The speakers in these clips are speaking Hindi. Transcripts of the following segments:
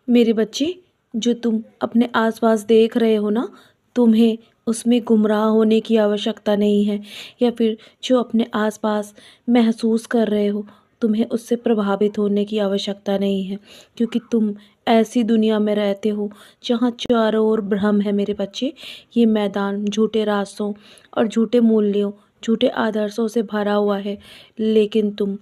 मेरे बच्चे, जो तुम अपने आसपास देख रहे हो ना, तुम्हें उसमें गुमराह होने की आवश्यकता नहीं है, या फिर जो अपने आसपास महसूस कर रहे हो, तुम्हें उससे प्रभावित होने की आवश्यकता नहीं है, क्योंकि तुम ऐसी दुनिया में रहते हो जहाँ चारों ओर भ्रम है मेरे बच्चे। ये मैदान झूठे रास्तों और झूठे मूल्यों, झूठे आदर्शों से भरा हुआ है, लेकिन तुम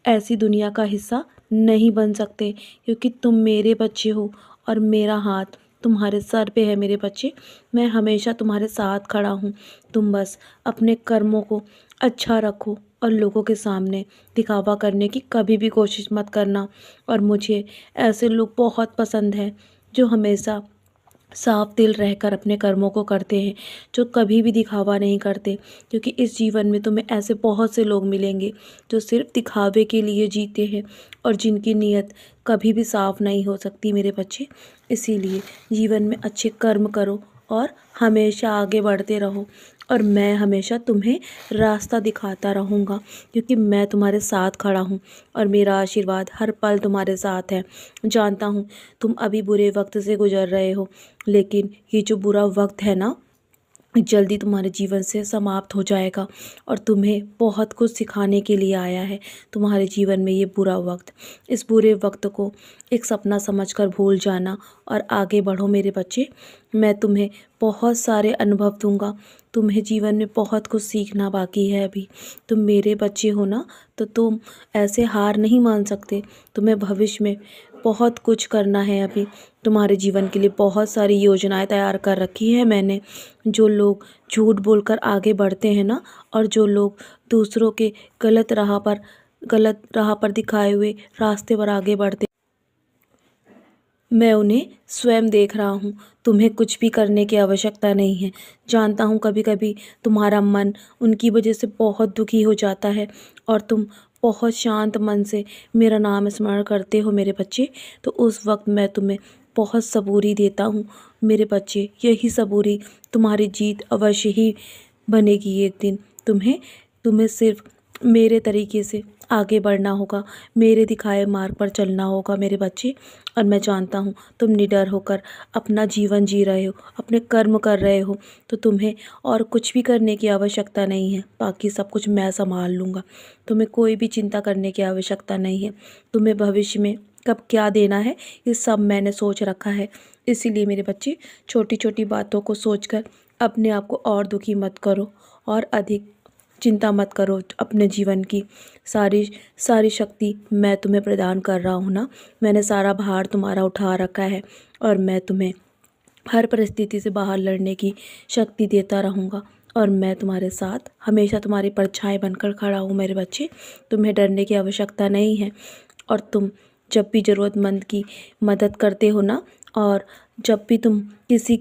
ऐसी दुनिया का हिस्सा नहीं बन सकते, क्योंकि तुम मेरे बच्चे हो और मेरा हाथ तुम्हारे सर पे है मेरे बच्चे। मैं हमेशा तुम्हारे साथ खड़ा हूँ। तुम बस अपने कर्मों को अच्छा रखो और लोगों के सामने दिखावा करने की कभी भी कोशिश मत करना। और मुझे ऐसे लोग बहुत पसंद हैं जो हमेशा साफ दिल रहकर अपने कर्मों को करते हैं, जो कभी भी दिखावा नहीं करते, क्योंकि इस जीवन में तुम्हें ऐसे बहुत से लोग मिलेंगे जो सिर्फ दिखावे के लिए जीते हैं और जिनकी नीयत कभी भी साफ नहीं हो सकती मेरे बच्चे। इसीलिए जीवन में अच्छे कर्म करो और हमेशा आगे बढ़ते रहो, और मैं हमेशा तुम्हें रास्ता दिखाता रहूँगा, क्योंकि मैं तुम्हारे साथ खड़ा हूँ और मेरा आशीर्वाद हर पल तुम्हारे साथ है। जानता हूँ तुम अभी बुरे वक्त से गुजर रहे हो, लेकिन ये जो बुरा वक्त है ना, जल्दी तुम्हारे जीवन से समाप्त हो जाएगा और तुम्हें बहुत कुछ सिखाने के लिए आया है तुम्हारे जीवन में ये बुरा वक्त। इस बुरे वक्त को एक सपना समझकर भूल जाना और आगे बढ़ो मेरे बच्चे। मैं तुम्हें बहुत सारे अनुभव दूंगा। तुम्हें जीवन में बहुत कुछ सीखना बाकी है अभी। तुम मेरे बच्चे हो ना, तो तुम ऐसे हार नहीं मान सकते। तुम्हें भविष्य में बहुत कुछ करना है अभी। तुम्हारे जीवन के लिए बहुत सारी योजनाएं तैयार कर रखी है मैंने। जो लोग झूठ बोलकर आगे बढ़ते हैं ना, और जो लोग दूसरों के गलत राह पर दिखाए हुए रास्ते पर आगे बढ़ते, मैं उन्हें स्वयं देख रहा हूँ। तुम्हें कुछ भी करने की आवश्यकता नहीं है। जानता हूँ कभी कभी तुम्हारा मन उनकी वजह से बहुत दुखी हो जाता है और तुम बहुत शांत मन से मेरा नाम स्मरण करते हो मेरे बच्चे। तो उस वक्त मैं तुम्हें बहुत सबूरी देता हूँ मेरे बच्चे। यही सबूरी तुम्हारी जीत अवश्य ही बनेगी एक दिन। तुम्हें तुम्हें सिर्फ मेरे तरीके से आगे बढ़ना होगा, मेरे दिखाए मार्ग पर चलना होगा मेरे बच्चे। और मैं जानता हूँ तुम निडर होकर अपना जीवन जी रहे हो, अपने कर्म कर रहे हो, तो तुम्हें और कुछ भी करने की आवश्यकता नहीं है। बाकी सब कुछ मैं संभाल लूँगा। तुम्हें कोई भी चिंता करने की आवश्यकता नहीं है। तुम्हें भविष्य में कब क्या देना है ये सब मैंने सोच रखा है। इसीलिए मेरे बच्चे, छोटी छोटी बातों को सोचकर अपने आप को और दुखी मत करो और अधिक चिंता मत करो। अपने जीवन की सारी सारी शक्ति मैं तुम्हें प्रदान कर रहा हूँ ना। मैंने सारा भार तुम्हारा उठा रखा है और मैं तुम्हें हर परिस्थिति से बाहर लड़ने की शक्ति देता रहूँगा। और मैं तुम्हारे साथ हमेशा तुम्हारी परछाई बनकर खड़ा हूँ मेरे बच्चे। तुम्हें डरने की आवश्यकता नहीं है। और तुम जब भी ज़रूरतमंद की मदद करते हो ना, और जब भी तुम किसी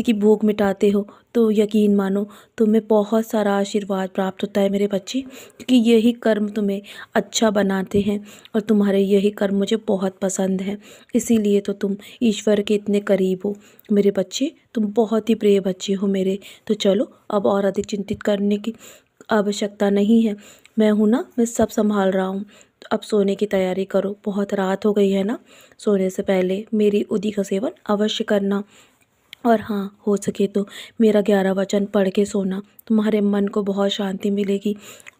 की भूख मिटाते हो, तो यकीन मानो तुम्हें बहुत सारा आशीर्वाद प्राप्त होता है मेरे बच्चे, क्योंकि यही कर्म तुम्हें अच्छा बनाते हैं और तुम्हारे यही कर्म मुझे बहुत पसंद हैं। इसीलिए तो तुम ईश्वर के इतने करीब हो मेरे बच्चे। तुम बहुत ही प्रिय बच्चे हो मेरे। तो चलो, अब और अधिक चिंतित करने की आवश्यकता नहीं है। मैं हूँ ना, मैं सब संभाल रहा हूँ। तो अब सोने की तैयारी करो, बहुत रात हो गई है ना। सोने से पहले मेरी उदी का सेवन अवश्य करना। और हाँ, हो सके तो मेरा 11 वचन पढ़ के सोना। तुम्हारे मन को बहुत शांति मिलेगी।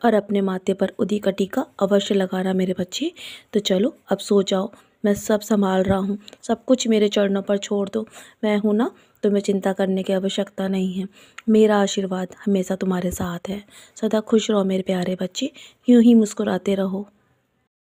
और अपने माथे पर उदी का टीका अवश्य लगाना मेरे बच्चे। तो चलो, अब सो जाओ। मैं सब संभाल रहा हूँ। सब कुछ मेरे चरणों पर छोड़ दो। मैं हूँ ना, तुम्हें चिंता करने की आवश्यकता नहीं है। मेरा आशीर्वाद हमेशा तुम्हारे साथ है। सदा खुश रहो मेरे प्यारे बच्चे। यूं ही मुस्कुराते रहो।